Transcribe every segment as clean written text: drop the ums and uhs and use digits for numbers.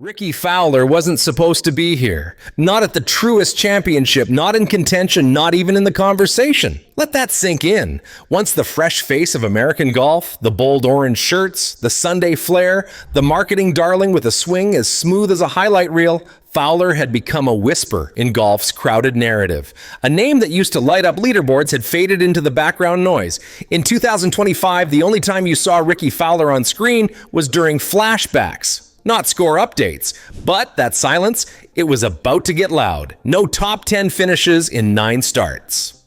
Ricky Fowler wasn't supposed to be here. Not at the truest championship, not in contention, not even in the conversation. Let that sink in. Once the fresh face of American golf, the bold orange shirts, the Sunday flair, the marketing darling with a swing as smooth as a highlight reel, Fowler had become a whisper in golf's crowded narrative. A name that used to light up leaderboards had faded into the background noise. In 2025, the only time you saw Ricky Fowler on screen was during flashbacks. Not score updates, but that silence, it was about to get loud. No top 10 finishes in 9 starts.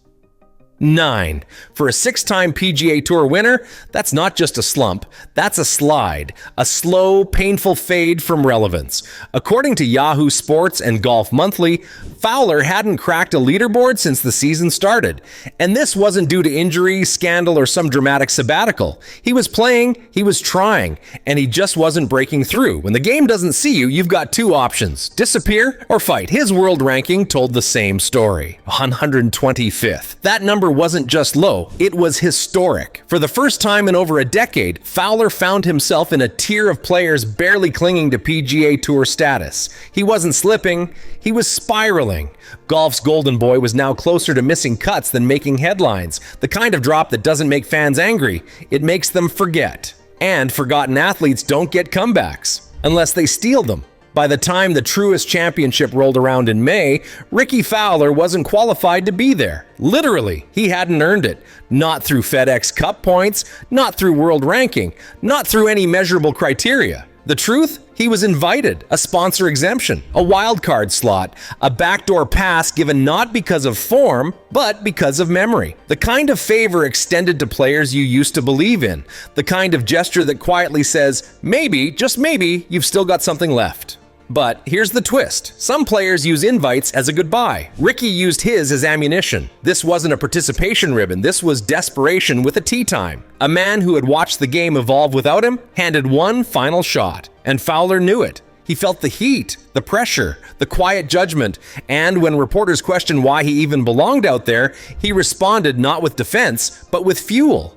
9. For a 6-time PGA Tour winner, that's not just a slump, that's a slide. A slow, painful fade from relevance. According to Yahoo Sports and Golf Monthly, Fowler hadn't cracked a leaderboard since the season started. And this wasn't due to injury, scandal, or some dramatic sabbatical. He was playing, he was trying, and he just wasn't breaking through. When the game doesn't see you, you've got 2 options: disappear or fight. His world ranking told the same story. 125th. That number wasn't just low, it was historic. For the first time in over a decade, Fowler found himself in a tier of players barely clinging to PGA Tour status. He wasn't slipping, he was spiraling. Golf's golden boy was now closer to missing cuts than making headlines. The kind of drop that doesn't make fans angry, it makes them forget. And forgotten athletes don't get comebacks, unless they steal them. By the time the truest championship rolled around in May, Ricky Fowler wasn't qualified to be there. Literally, he hadn't earned it. Not through FedEx Cup points, not through world ranking, not through any measurable criteria. The truth? He was invited, a sponsor exemption, a wildcard slot, a backdoor pass given not because of form, but because of memory. The kind of favor extended to players you used to believe in. The kind of gesture that quietly says, maybe, just maybe, you've still got something left. But here's the twist. Some players use invites as a goodbye. Ricky used his as ammunition. This wasn't a participation ribbon. This was desperation with a tee time. A man who had watched the game evolve without him handed one final shot. And Fowler knew it. He felt the heat, the pressure, the quiet judgment, and when reporters questioned why he even belonged out there, he responded not with defense, but with fuel.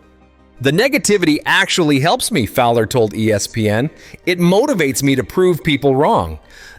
The negativity actually helps me, Fowler told ESPN. It motivates me to prove people wrong.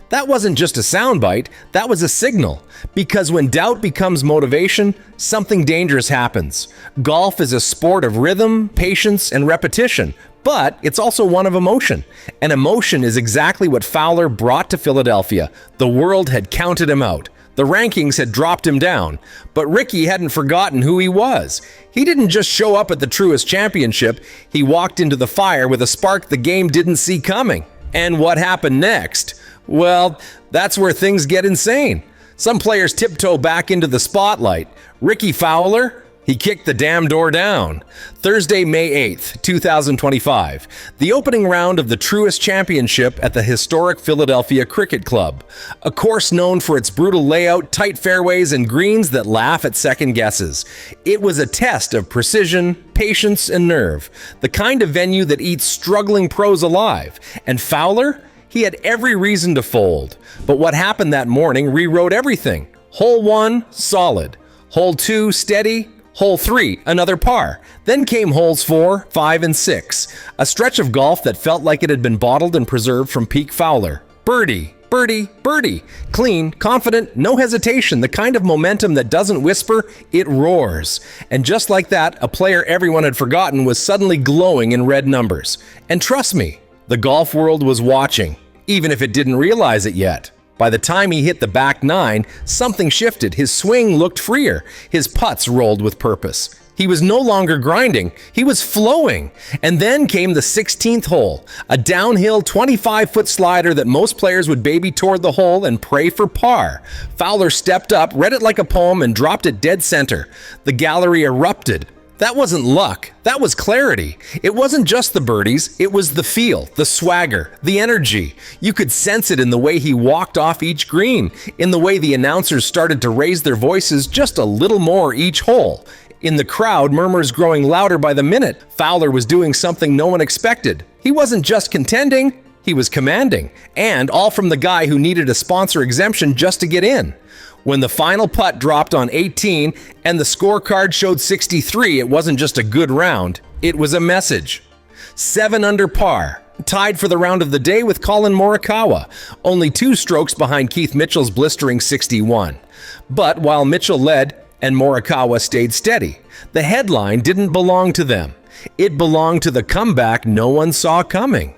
That wasn't just a soundbite, that was a signal. Because when doubt becomes motivation, something dangerous happens. Golf is a sport of rhythm, patience, and repetition, but it's also one of emotion. And emotion is exactly what Fowler brought to Philadelphia. The world had counted him out. The rankings had dropped him down, but Ricky hadn't forgotten who he was. He didn't just show up at the truest championship, he walked into the fire with a spark the game didn't see coming. And what happened next? Well, that's where things get insane. Some players tiptoe back into the spotlight. Ricky Fowler? He kicked the damn door down. Thursday, May 8th, 2025. The opening round of the truest championship at the historic Philadelphia Cricket Club. A course known for its brutal layout, tight fairways, and greens that laugh at second guesses. It was a test of precision, patience, and nerve. The kind of venue that eats struggling pros alive. And Fowler? He had every reason to fold. But what happened that morning rewrote everything. Hole 1, solid. Hole 2, steady. Hole 3, another par. Then came holes 4, 5, and 6. A stretch of golf that felt like it had been bottled and preserved from peak Fowler. Birdie, birdie, birdie. Clean, confident, no hesitation. The kind of momentum that doesn't whisper, it roars. And just like that, a player everyone had forgotten was suddenly glowing in red numbers. And trust me, the golf world was watching, even if it didn't realize it yet. By the time he hit the back 9, something shifted. His swing looked freer. His putts rolled with purpose. He was no longer grinding. He was flowing. And then came the 16th hole, a downhill 25-foot slider that most players would baby toward the hole and pray for par. Fowler stepped up, read it like a poem, and dropped it dead center. The gallery erupted. That wasn't luck, that was clarity. It wasn't just the birdies, it was the feel, the swagger, the energy. You could sense it in the way he walked off each green, in the way the announcers started to raise their voices just a little more each hole. In the crowd, murmurs growing louder by the minute. Fowler was doing something no one expected. He wasn't just contending, he was commanding. And all from the guy who needed a sponsor exemption just to get in. When the final putt dropped on 18 and the scorecard showed 63, it wasn't just a good round, it was a message. 7 under par, tied for the round of the day with Colin Morikawa, only 2 strokes behind Keith Mitchell's blistering 61. But while Mitchell led and Morikawa stayed steady, the headline didn't belong to them. It belonged to the comeback no one saw coming.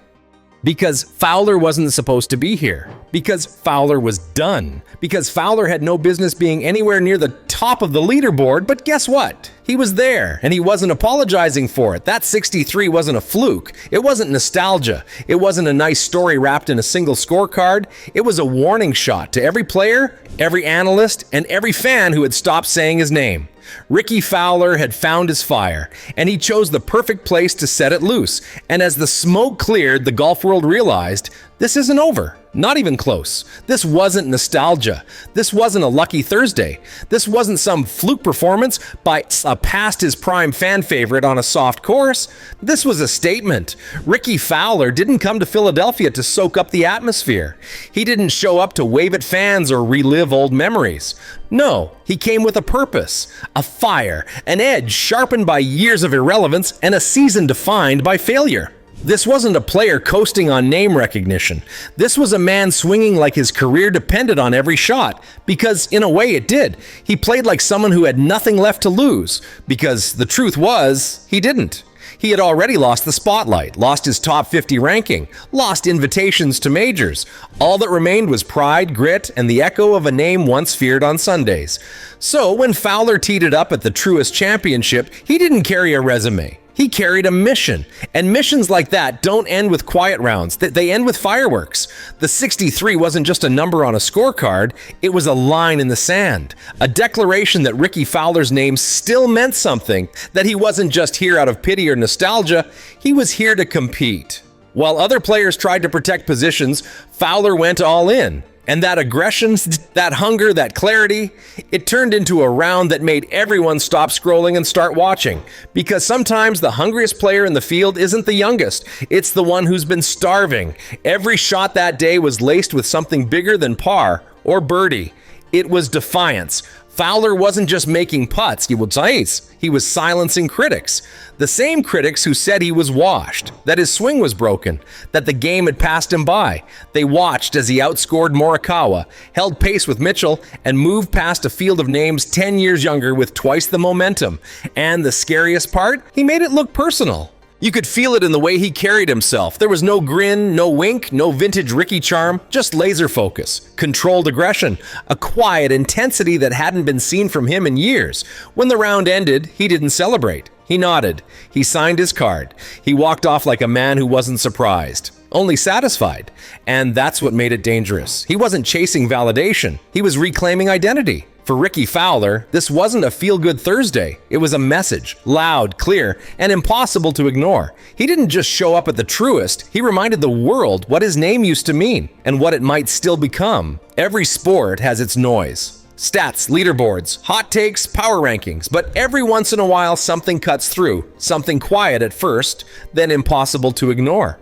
Because Fowler wasn't supposed to be here. Because Fowler was done. Because Fowler had no business being anywhere near the top of the leaderboard, but guess what? He was there, and he wasn't apologizing for it. That 63 wasn't a fluke. It wasn't nostalgia. It wasn't a nice story wrapped in a single scorecard. It was a warning shot to every player, every analyst, and every fan who had stopped saying his name. Rickie Fowler had found his fire, and he chose the perfect place to set it loose. And as the smoke cleared, the golf world realized this isn't over. Not even close. This wasn't nostalgia. This wasn't a lucky Thursday. This wasn't some fluke performance by a past his prime fan favorite on a soft course. This was a statement. Rickie Fowler didn't come to Philadelphia to soak up the atmosphere. He didn't show up to wave at fans or relive old memories. No, he came with a purpose, a fire, an edge sharpened by years of irrelevance, and a season defined by failure. This wasn't a player coasting on name recognition. This was a man swinging like his career depended on every shot, because in a way it did. He played like someone who had nothing left to lose, because the truth was, he didn't. He had already lost the spotlight, lost his top 50 ranking, lost invitations to majors. All that remained was pride, grit, and the echo of a name once feared on Sundays. So when Fowler teed it up at the Truist Championship, he didn't carry a resume. He carried a mission, and missions like that don't end with quiet rounds. They end with fireworks. The 63 wasn't just a number on a scorecard, it was a line in the sand, a declaration that Rickie Fowler's name still meant something, that he wasn't just here out of pity or nostalgia, he was here to compete. While other players tried to protect positions, Fowler went all in. And that aggression, that hunger, that clarity, it turned into a round that made everyone stop scrolling and start watching. Because sometimes the hungriest player in the field isn't the youngest, it's the one who's been starving. Every shot that day was laced with something bigger than par or birdie. It was defiance. Fowler wasn't just making putts, he was silencing critics. The same critics who said he was washed, that his swing was broken, that the game had passed him by. They watched as he outscored Morikawa, held pace with Mitchell, and moved past a field of names 10 years younger with twice the momentum. And the scariest part? He made it look personal. You could feel it in the way he carried himself. There was no grin, no wink, no vintage Rickie charm, just laser focus, controlled aggression, a quiet intensity that hadn't been seen from him in years. When the round ended, he didn't celebrate. He nodded. He signed his card. He walked off like a man who wasn't surprised, only satisfied. And that's what made it dangerous. He wasn't chasing validation. He was reclaiming identity. For Rickie Fowler, this wasn't a feel-good Thursday. It was a message, loud, clear, and impossible to ignore. He didn't just show up at the Truist. He reminded the world what his name used to mean and what it might still become. Every sport has its noise. Stats, leaderboards, hot takes, power rankings, but every once in a while something cuts through, something quiet at first, then impossible to ignore.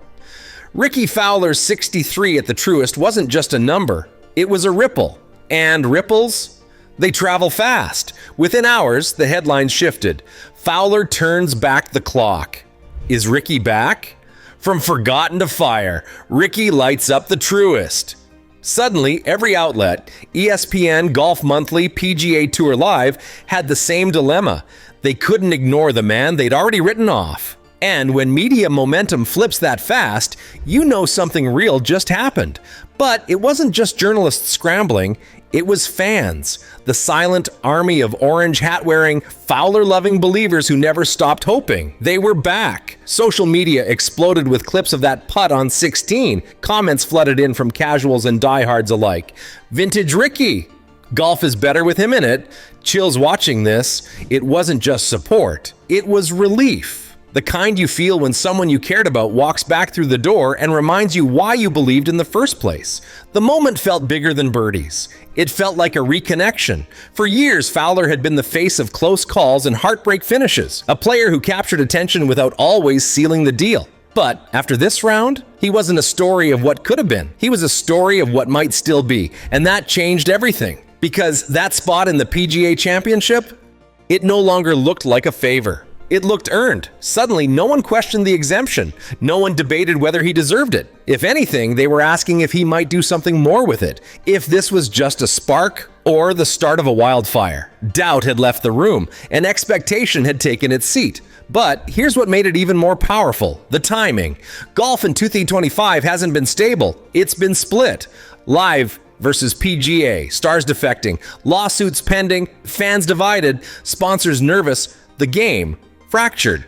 Rickie Fowler's 63 at the Truist wasn't just a number, it was a ripple. And ripples? They travel fast. Within hours, the headlines shifted. Fowler turns back the clock. Is Rickie back? From forgotten to fire, Rickie lights up the Truist. Suddenly, every outlet, ESPN, Golf Monthly, PGA Tour Live, had the same dilemma. They couldn't ignore the man they'd already written off. And when media momentum flips that fast, you know something real just happened. But it wasn't just journalists scrambling, it was fans. The silent army of orange hat-wearing, Fowler-loving believers who never stopped hoping. They were back. Social media exploded with clips of that putt on 16. Comments flooded in from casuals and diehards alike. Vintage Rickie. Golf is better with him in it. Chills watching this. It wasn't just support. It was relief. The kind you feel when someone you cared about walks back through the door and reminds you why you believed in the first place. The moment felt bigger than birdies. It felt like a reconnection. For years, Fowler had been the face of close calls and heartbreak finishes, a player who captured attention without always sealing the deal. But after this round, he wasn't a story of what could have been. He was a story of what might still be, and that changed everything. Because that spot in the PGA Championship, it no longer looked like a favor. It looked earned. Suddenly, no one questioned the exemption. No one debated whether he deserved it. If anything, they were asking if he might do something more with it, if this was just a spark or the start of a wildfire. Doubt had left the room, and expectation had taken its seat. But here's what made it even more powerful: the timing. Golf in 2025 hasn't been stable, it's been split. Live versus PGA, stars defecting, lawsuits pending, fans divided, sponsors nervous, the game fractured.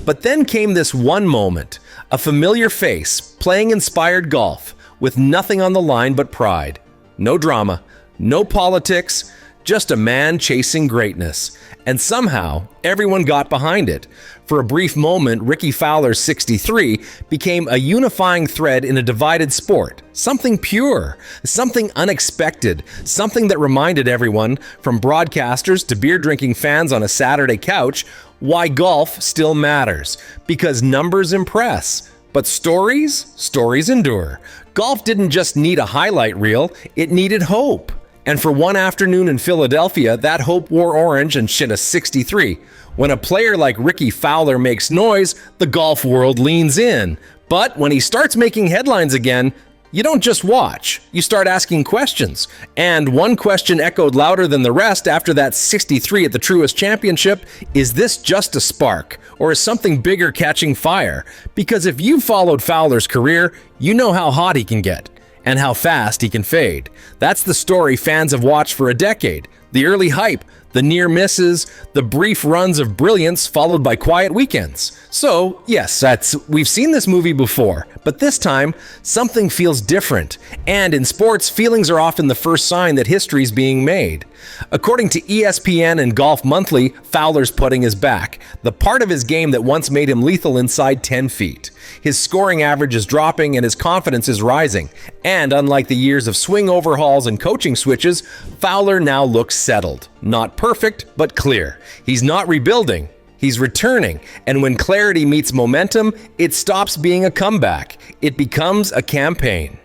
But then came this one moment, a familiar face playing inspired golf with nothing on the line but pride. No drama, no politics, just a man chasing greatness. And somehow, everyone got behind it. For a brief moment, Ricky Fowler, 63, became a unifying thread in a divided sport. Something pure, something unexpected, something that reminded everyone, from broadcasters to beer-drinking fans on a Saturday couch, why golf still matters. Because numbers impress. But stories endure. Golf didn't just need a highlight reel, it needed hope. And for one afternoon in Philadelphia, that hope wore orange and shit a 63. When a player like Rickie Fowler makes noise, the golf world leans in. But when he starts making headlines again, you don't just watch, you start asking questions. And one question echoed louder than the rest after that 63 at the Truist Championship: is this just a spark, or is something bigger catching fire? Because if you followed Fowler's career, you know how hot he can get and how fast he can fade. That's the story fans have watched for a decade. The early hype, the near misses, the brief runs of brilliance followed by quiet weekends. So, yes, we've seen this movie before, but this time, something feels different. And in sports, feelings are often the first sign that history's being made. According to ESPN and Golf Monthly, Fowler's putting is back, the part of his game that once made him lethal inside 10 feet. His scoring average is dropping and his confidence is rising. And unlike the years of swing overhauls and coaching switches, Fowler now looks settled. Not perfect, but clear. He's not rebuilding, he's returning. And when clarity meets momentum, it stops being a comeback. It becomes a campaign.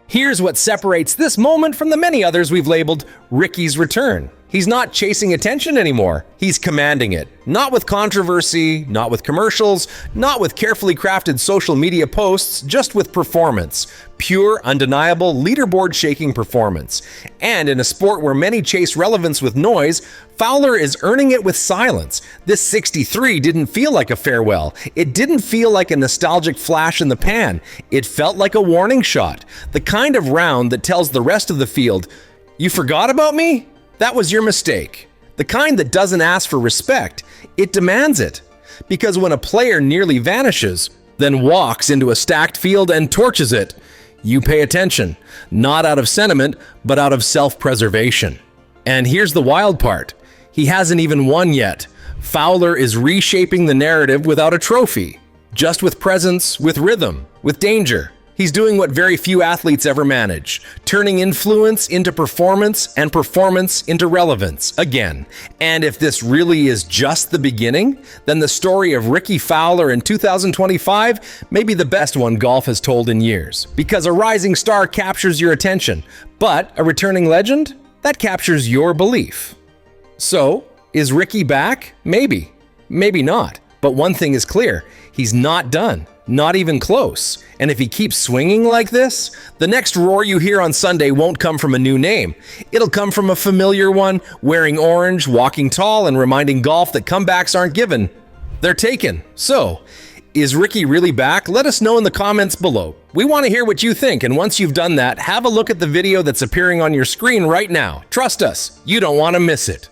Here's what separates this moment from the many others we've labeled Rickie's return. He's not chasing attention anymore. He's commanding it. Not with controversy, not with commercials, not with carefully crafted social media posts, just with performance. Pure, undeniable, leaderboard-shaking performance. And in a sport where many chase relevance with noise, Fowler is earning it with silence. This 63 didn't feel like a farewell. It didn't feel like a nostalgic flash in the pan. It felt like a warning shot. The kind of round that tells the rest of the field, "You forgot about me? That was your mistake." The kind that doesn't ask for respect, it demands it. Because when a player nearly vanishes, then walks into a stacked field and torches it, you pay attention, not out of sentiment, but out of self-preservation. And here's the wild part. He hasn't even won yet. Fowler is reshaping the narrative without a trophy, just with presence, with rhythm, with danger. He's doing what very few athletes ever manage, turning influence into performance and performance into relevance again. And if this really is just the beginning, then the story of Ricky Fowler in 2025 may be the best one golf has told in years. Because a rising star captures your attention, but a returning legend, that captures your belief. So, is Ricky back? Maybe. Maybe not. But one thing is clear, he's not done. Not even close. And if he keeps swinging like this, the next roar you hear on Sunday won't come from a new name. It'll come from a familiar one, wearing orange, walking tall, and reminding golf that comebacks aren't given. They're taken. So, is Ricky really back? Let us know in the comments below. We want to hear what you think, and once you've done that, have a look at the video that's appearing on your screen right now. Trust us, you don't want to miss it.